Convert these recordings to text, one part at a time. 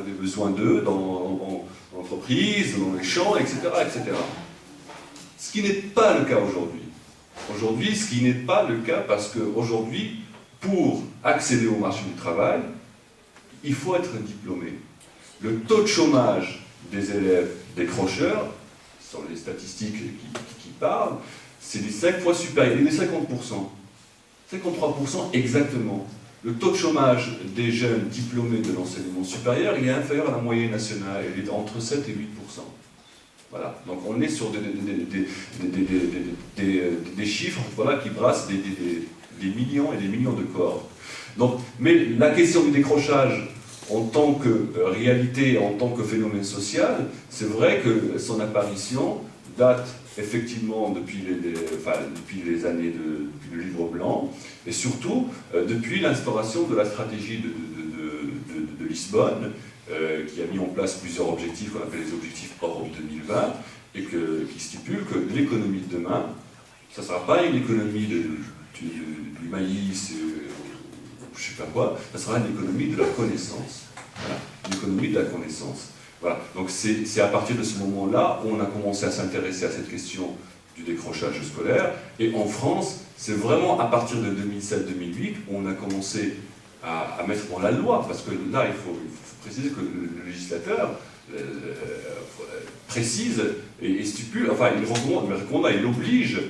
des besoins d'eux dans l'entreprise, dans les champs, etc., etc. Ce qui n'est pas le cas aujourd'hui. Aujourd'hui, ce qui n'est pas le cas parce qu'aujourd'hui, pour accéder au marché du travail, il faut être diplômé. Le taux de chômage des élèves décrocheurs, ce sont les statistiques qui parlent, c'est des 5 fois supérieur, il est de 50%. 53% exactement. Le taux de chômage des jeunes diplômés de l'enseignement supérieur, il est inférieur à la moyenne nationale, il est entre 7 et 8%. Voilà, donc on est sur des chiffres voilà, qui brassent des millions et des millions de corps. Donc, mais la question du décrochage en tant que réalité, en tant que phénomène social, c'est vrai que son apparition date effectivement depuis les années depuis le livre blanc, et surtout depuis l'instauration de la stratégie de Lisbonne, qui a mis en place plusieurs objectifs qu'on appelle les objectifs Europe 2020, et qui stipule que l'économie de demain, ça ne sera pas une économie du maïs, je ne sais pas quoi, ça sera une économie de la connaissance. Voilà, une économie de la connaissance. Voilà. Donc c'est à partir de ce moment-là où on a commencé à s'intéresser à cette question du décrochage scolaire. Et en France, c'est vraiment à partir de 2007-2008 où on a commencé à mettre dans la loi, parce que là, il faut préciser que le législateur précise et stipule, enfin il recommande, il oblige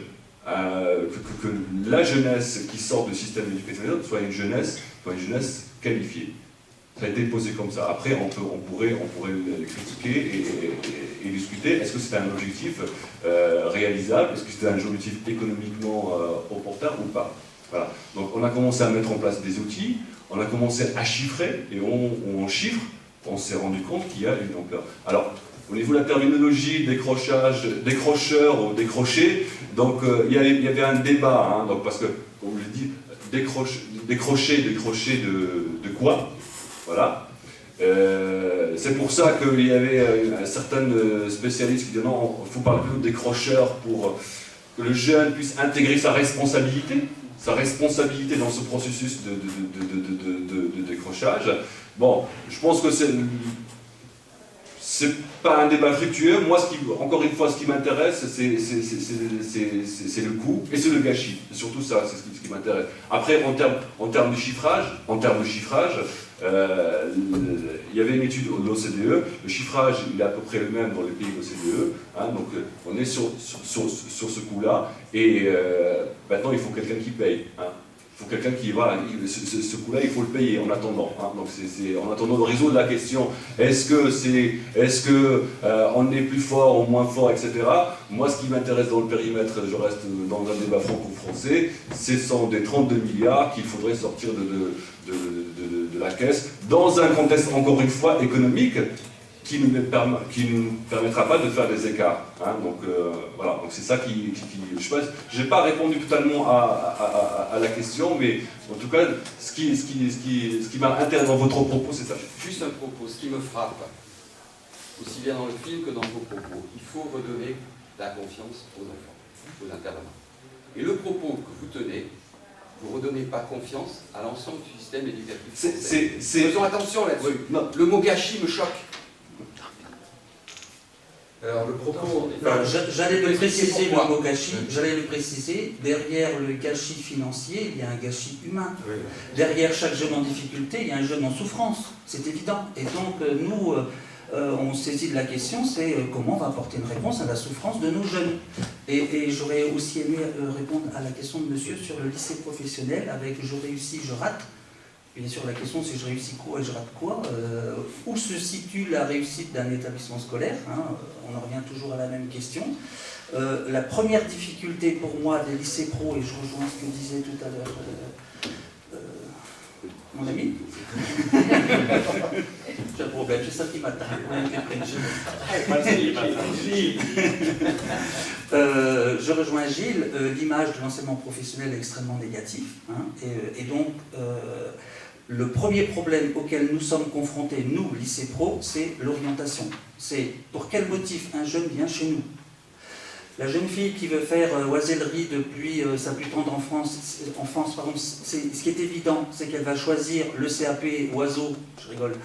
que la jeunesse qui sort du système éducatif soit une jeunesse qualifiée. Ça a été posé comme ça. Après, on pourrait le critiquer et discuter. Est-ce que c'est un objectif réalisable? Est-ce que c'est un objectif économiquement opportun ou pas? Voilà. Donc on a commencé à mettre en place des outils, on a commencé à chiffrer, et on chiffre, on s'est rendu compte qu'il y a une ampleur. Alors, au niveau de la terminologie, décrochage, décrocheur ou décroché, donc il y avait un débat, hein, donc, parce que, comme je l'ai dit, décrocher de quoi? Voilà. C'est pour ça qu'il y avait certains spécialistes qui disaient non, il faut parler plutôt de décrocheur pour que le jeune puisse intégrer sa responsabilité dans ce processus de décrochage. Bon, je pense que c'est pas un débat fructueux. Moi, encore une fois, ce qui m'intéresse, c'est le coût et c'est le gâchis. C'est surtout ça, c'est ce qui m'intéresse. Après, en termes de chiffrage, il y avait une étude de l'OCDE. Le chiffrage, il est à peu près le même dans les pays de l'OCDE. Hein, donc, on est sur ce coût-là. Et maintenant, il faut quelqu'un qui paye. Hein. Il faut quelqu'un qui, voilà, ce coût-là, il faut le payer en attendant. Hein. Donc en attendant de résoudre la question, est-ce que on est plus fort ou moins fort, etc. Moi, ce qui m'intéresse dans le périmètre, je reste dans un débat franco-français, ce sont des 32 milliards qu'il faudrait sortir de la caisse, dans un contexte, encore une fois, économique, qui ne nous permettra pas de faire des écarts. Hein. Donc voilà, donc c'est ça qui je n'ai pas répondu totalement à la question, mais en tout cas, ce qui m'a intéressé dans votre propos, c'est ça. Juste un propos, ce qui me frappe, aussi bien dans le film que dans vos propos, il faut redonner la confiance aux enfants, aux intervenants. Et le propos que vous tenez, vous ne redonnez pas confiance à l'ensemble du système éducatif. Faisons attention là-dessus. Oui, le mot gâchis me choque. Alors le propos, j'allais le préciser, le mot gâchis, j'allais le préciser, derrière le gâchis financier, il y a un gâchis humain. Oui. Derrière chaque jeune en difficulté, il y a un jeune en souffrance, c'est évident. Et donc nous, on saisit de la question, c'est comment on va apporter une réponse à la souffrance de nos jeunes. Et j'aurais aussi aimé répondre à la question de monsieur sur le lycée professionnel, avec je réussis, je rate. Bien sûr, la question c'est je réussis quoi et je rate quoi. Où se situe la réussite d'un établissement scolaire, hein, on en revient toujours à la même question. La première difficulté pour moi des lycées pro, et je rejoins ce que disait tout à l'heure mon ami. J'ai un problème, c'est ça qui m'attend. Je rejoins Gilles, l'image de l'enseignement professionnel est extrêmement négative. Hein, et donc, le premier problème auquel nous sommes confrontés, nous, lycée pro, c'est l'orientation. C'est pour quel motif un jeune vient chez nous. La jeune fille qui veut faire oisellerie depuis sa plus tendre enfance, ce qui est évident, c'est qu'elle va choisir le CAP oiseau, je rigole,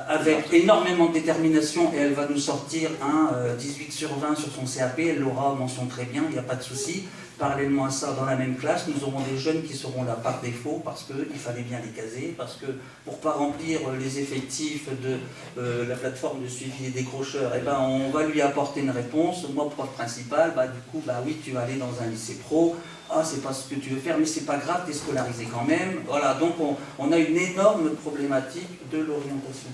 avec énormément de détermination, et elle va nous sortir un 18 sur 20 sur son CAP, elle l'aura mention très bien, il n'y a pas de souci. Parallèlement à ça, dans la même classe, nous aurons des jeunes qui seront là par défaut, parce qu'il fallait bien les caser, parce que pour ne pas remplir les effectifs de la plateforme de suivi des décrocheurs, eh ben, on va lui apporter une réponse. Moi, prof principal, du coup, oui, tu vas aller dans un lycée pro, c'est pas ce que tu veux faire, mais c'est pas grave, tu es scolarisé quand même. Voilà, donc on a une énorme problématique de l'orientation.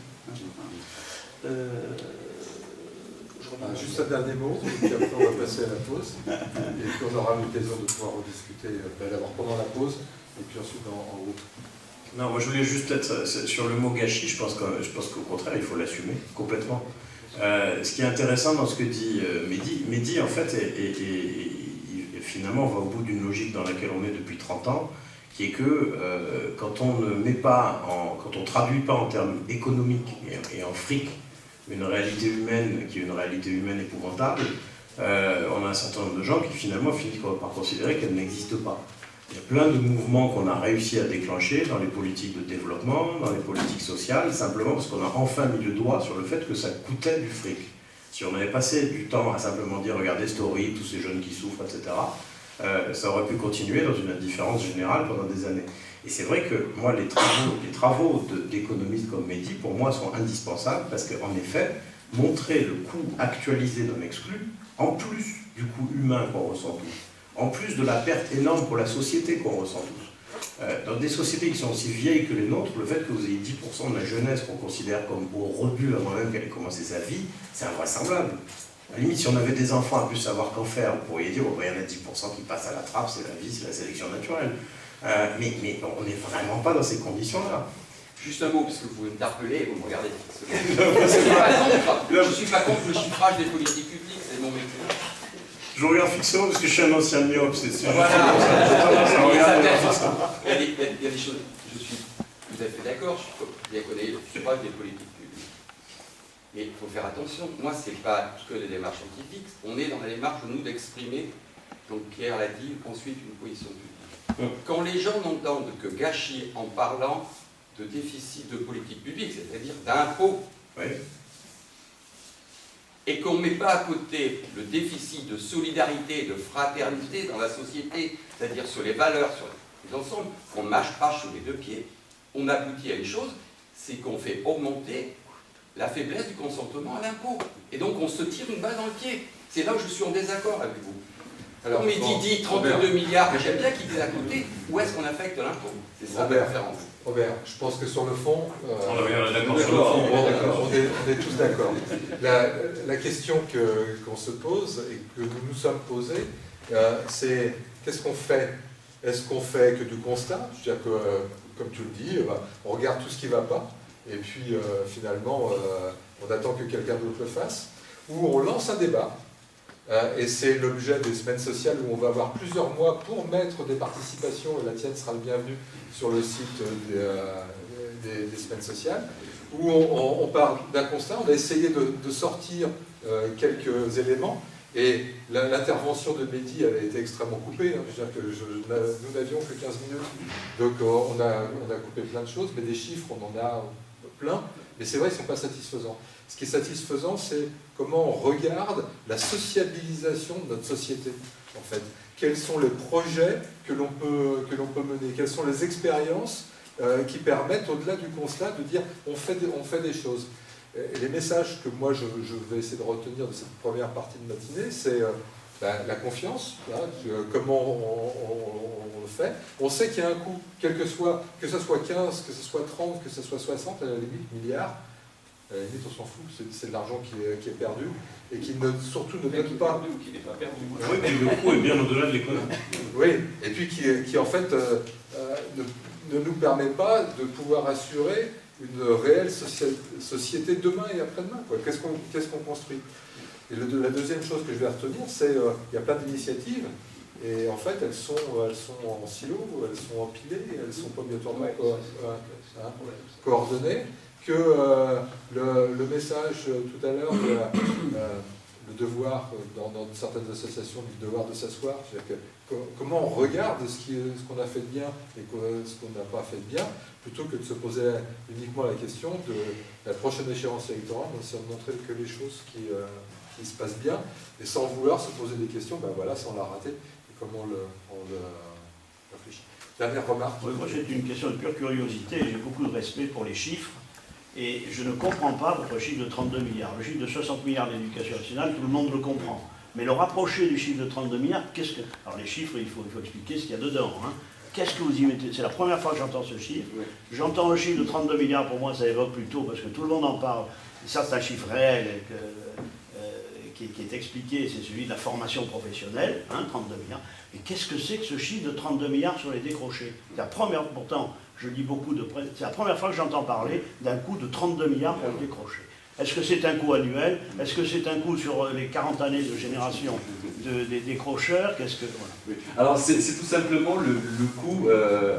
Juste un dernier mot, et puis après on va passer à la pause, et puis on aura l'occasion de pouvoir rediscuter d'abord pendant la pause, et puis ensuite en groupe. Non, moi je voulais juste être sur le mot gâchis, je pense qu'au contraire il faut l'assumer complètement. Ce qui est intéressant dans ce que dit Mehdi en fait, finalement on va au bout d'une logique dans laquelle on est depuis 30 ans, qui est que quand on ne met pas, quand on ne traduit pas en termes économiques et en fric, une réalité humaine qui est une réalité humaine épouvantable, on a un certain nombre de gens qui finalement finissent par considérer qu'elle n'existe pas. Il y a plein de mouvements qu'on a réussi à déclencher dans les politiques de développement, dans les politiques sociales, simplement parce qu'on a enfin mis le doigt sur le fait que ça coûtait du fric. Si on avait passé du temps à simplement dire « regardez, c'est horrible, tous ces jeunes qui souffrent, etc. », ça aurait pu continuer dans une indifférence générale pendant des années. Et c'est vrai que moi, les travaux d'économistes comme Mehdi, pour moi, sont indispensables parce qu'en effet, montrer le coût actualisé d'un exclu, en plus du coût humain qu'on ressent tous, en plus de la perte énorme pour la société qu'on ressent tous. Dans des sociétés qui sont aussi vieilles que les nôtres, le fait que vous ayez 10% de la jeunesse qu'on considère comme au rebut avant même qu'elle ait commencé sa vie, c'est invraisemblable. À la limite, si on avait des enfants à plus savoir qu'en faire, vous pourriez dire, il y en a 10% qui passent à la trappe, c'est la vie, c'est la sélection naturelle. Mais on n'est vraiment pas dans ces conditions-là. Juste un mot, parce que vous m'interpellez et vous me regardez. Je ne suis pas contre le chiffrage des politiques publiques, c'est mon métier. Je regarde fixement parce que je suis un ancien myope, c'est sûr. Voilà. Il y a des choses, je suis tout à fait d'accord, je bien connais le chiffrage des politiques publiques. Mais il faut faire attention, moi ce n'est pas que des démarches scientifiques, on est dans la démarche, nous, d'exprimer, donc Pierre l'a dit, ensuite une position publique. Quand les gens n'entendent que gâchis en parlant de déficit de politique publique, c'est-à-dire d'impôts, oui, et qu'on ne met pas à côté le déficit de solidarité, de fraternité dans la société, c'est-à-dire sur les valeurs, sur les ensembles, qu'on ne mâche pas sur les deux pieds, on aboutit à une chose, c'est qu'on fait augmenter la faiblesse du consentement à l'impôt. Et donc on se tire une balle dans le pied. C'est là où je suis en désaccord avec vous. Alors, mais dit 32 milliards, mais j'aime bien qu'il dise à côté, où est-ce qu'on affecte l'impôt? C'est ça la différence. Robert, je pense que sur le fond, on est d'accord sur le fond. On est tous d'accord. La question qu'on se pose et que nous nous sommes posés, c'est qu'est-ce qu'on fait? Est-ce qu'on fait que du constat? C'est-à-dire que, comme tu le dis, on regarde tout ce qui ne va pas, et puis finalement, on attend que quelqu'un d'autre le fasse, ou on lance un débat. Et c'est l'objet des semaines sociales où on va avoir plusieurs mois pour mettre des participations, et la tienne sera le bienvenu sur le site des semaines sociales, où on parle d'un constat, on a essayé de sortir quelques éléments, et l'intervention de Mehdi avait été extrêmement coupée, hein. Je veux dire que nous n'avions que 15 minutes, donc on a coupé plein de choses, mais des chiffres on en a plein, mais c'est vrai qu'ils ne sont pas satisfaisants. Ce qui est satisfaisant, c'est comment on regarde la sociabilisation de notre société, en fait. Quels sont les projets que l'on peut mener? Quelles sont les expériences qui permettent, au-delà du constat, de dire on fait des choses. Et les messages que moi je vais essayer de retenir de cette première partie de matinée, c'est la confiance, hein, comment on le fait. On sait qu'il y a un coût, quel que ce soit 15, que ce soit 30, que ce soit 60, à la limite, milliards. À la limite, on s'en fout, c'est de l'argent qui est perdu et qui surtout ne donne pas. Ou qui n'est pas perdu. Oui, mais le coût est bien au-delà de l'économie. Oui, et puis qui en fait ne nous permet pas de pouvoir assurer une réelle société demain et après-demain. Qu'est-ce qu'on construit? Et la deuxième chose que je vais retenir, c'est qu'il y a plein d'initiatives, et en fait elles sont en silo, elles sont empilées, elles sont pas obligatoirement coordonnées. Que le message tout à l'heure devoir, dans certaines associations, du devoir de s'asseoir. Comment on regarde ce qu'on a fait de bien et ce qu'on n'a pas fait de bien, plutôt que de se poser uniquement la question de la prochaine échéance électorale, c'est de montrer que les choses qui se passent bien, et sans vouloir se poser des questions, ben voilà, ça on l'a raté, et comment on le réfléchit. Dernière remarque. Oui, moi c'est une question de pure curiosité, j'ai beaucoup de respect pour les chiffres, et je ne comprends pas votre chiffre de 32 milliards. Le chiffre de 60 milliards d'éducation nationale, tout le monde le comprend. Mais le rapprocher du chiffre de 32 milliards, qu'est-ce que... Alors les chiffres, il faut expliquer ce qu'il y a dedans. Hein. Qu'est-ce que vous y mettez? C'est la première fois que j'entends ce chiffre. Oui. J'entends le chiffre de 32 milliards, pour moi ça évoque plutôt, parce que tout le monde en parle. Ça c'est un chiffre réel qui est expliqué, c'est celui de la formation professionnelle, hein, 32 milliards. Mais qu'est-ce que c'est que ce chiffre de 32 milliards sur les décrochés? C'est la première, pourtant, je lis beaucoup de presse, c'est la première fois que j'entends parler d'un coût de 32 milliards pour le décroché. Est-ce que c'est un coût annuel? Est-ce que c'est un coût sur les 40 années de génération des décrocheurs? Qu'est-ce que... Voilà. Oui. Alors c'est tout simplement le coût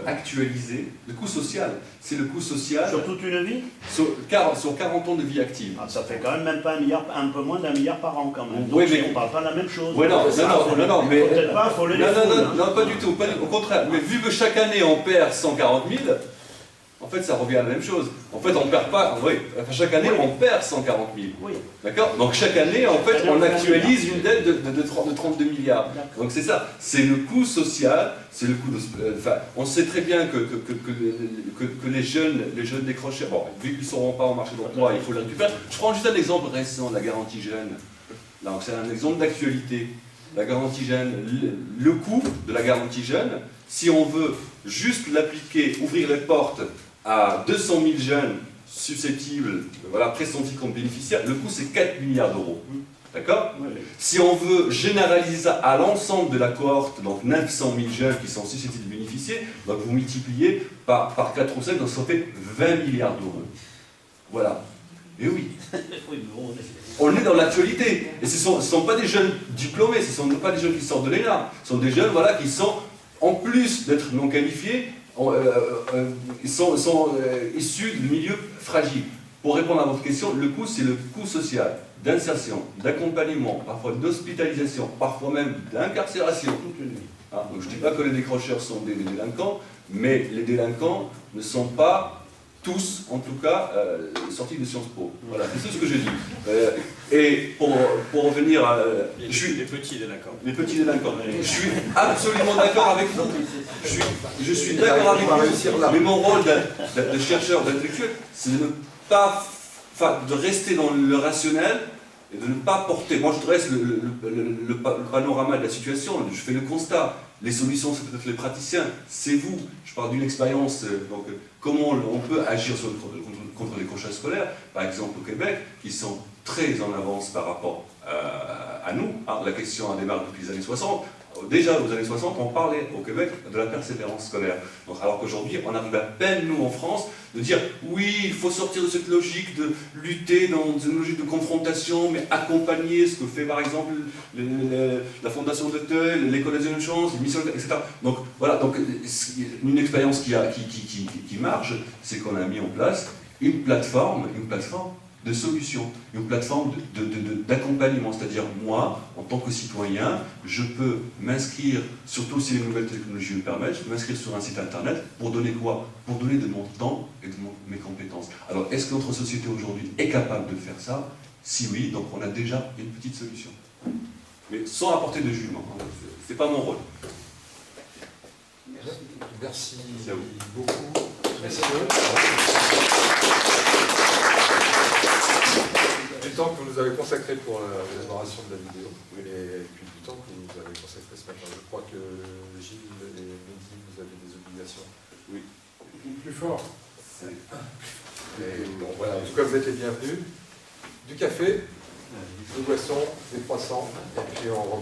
actualisé, le coût social. C'est le coût social Sur toute une vie? sur 40 ans de vie active. Ah, ça fait quand même pas 1 milliard, un peu moins d'1 milliard par an quand même. Donc Oui, mais... on ne parle pas de la même chose. Ouais, non, mais... Peut-être pas affoler les foules. Non, pas du tout, au contraire. Mais vu que chaque année on perd 140 000, en fait ça revient à la même chose. En fait on ne perd pas, oui, enfin, chaque année on perd 140 000. Oui. D'accord? Donc chaque année en fait on actualise une dette de 32 milliards. Donc c'est ça, c'est le coût social, c'est le coût de... Enfin, on sait très bien que les jeunes décrocheurs, bon, vu qu'ils ne seront pas en marché de l'emploi, il faut les récupérer. Je prends juste un exemple récent, la garantie jeune. Donc c'est un exemple d'actualité. La garantie jeune, le coût de la garantie jeune, si on veut juste l'appliquer, ouvrir les portes à 200 000 jeunes susceptibles, voilà, pressentis comme bénéficiaires, le coût c'est 4 milliards d'euros. D'accord? Oui. Si on veut généraliser ça à l'ensemble de la cohorte, donc 900 000 jeunes qui sont susceptibles de bénéficier, donc vous multipliez par 4 ou 5, donc ça fait 20 milliards d'euros. Voilà. Et oui. On est dans l'actualité. Et ce ne sont pas des jeunes diplômés, ce ne sont pas des jeunes qui sortent de l'ENA. Ce sont des jeunes voilà, qui sont, en plus d'être non qualifiés, ils sont issus de milieux fragiles. Pour répondre à votre question, le coût, c'est le coût social, d'insertion, d'accompagnement, parfois d'hospitalisation, parfois même d'incarcération. Ah, donc je ne dis pas que les décrocheurs sont des délinquants, mais les délinquants ne sont pas tous, en tout cas, sortis de Sciences Po. Voilà, c'est tout ce que je dis. Et pour revenir à... Les petits délinquants. Les petits délinquants. Je suis absolument d'accord avec vous. Je suis d'accord avec vous. Mais mon rôle de chercheur, d'intellectuel, c'est de ne pas... Enfin, de rester dans le rationnel et de ne pas porter... Moi, je dresse le panorama de la situation, je fais le constat. Les solutions, c'est peut-être les praticiens, c'est vous. Je parle d'une expérience, donc comment on peut agir contre les décrochage scolaires, par exemple au Québec, qui sont très en avance par rapport à nous. La question a démarré depuis les années 60. Déjà, aux années 60, on parlait au Québec de la persévérance scolaire. Donc, alors qu'aujourd'hui, on arrive à peine, nous, en France, de dire oui, il faut sortir de cette logique de lutter dans une logique de confrontation, mais accompagner ce que fait, par exemple, la Fondation de Teuil, l'École des jeunes chances, les missions, etc. Donc, voilà, donc, une expérience qui marche, c'est qu'on a mis en place une plateforme de solutions, une plateforme d'accompagnement, c'est-à-dire moi, en tant que citoyen, je peux m'inscrire, surtout si les nouvelles technologies le permettent, je peux m'inscrire sur un site internet pour donner quoi? Pour donner de mon temps et de mes compétences. Alors, est-ce que notre société aujourd'hui est capable de faire ça? Si oui, donc on a déjà une petite solution. Mais sans apporter de jugement, hein. C'est pas mon rôle. Merci à vous. beaucoup. Merci. Du temps que vous nous avez consacré pour l'élaboration de la vidéo, et puis du temps que vous nous avez consacré ce matin. Je crois que Gilles et Mehdi, vous avez des obligations. Oui. Plus fort. Et bon, voilà, en tout cas, vous êtes les bienvenus. Du café, des boissons, des croissants, et puis on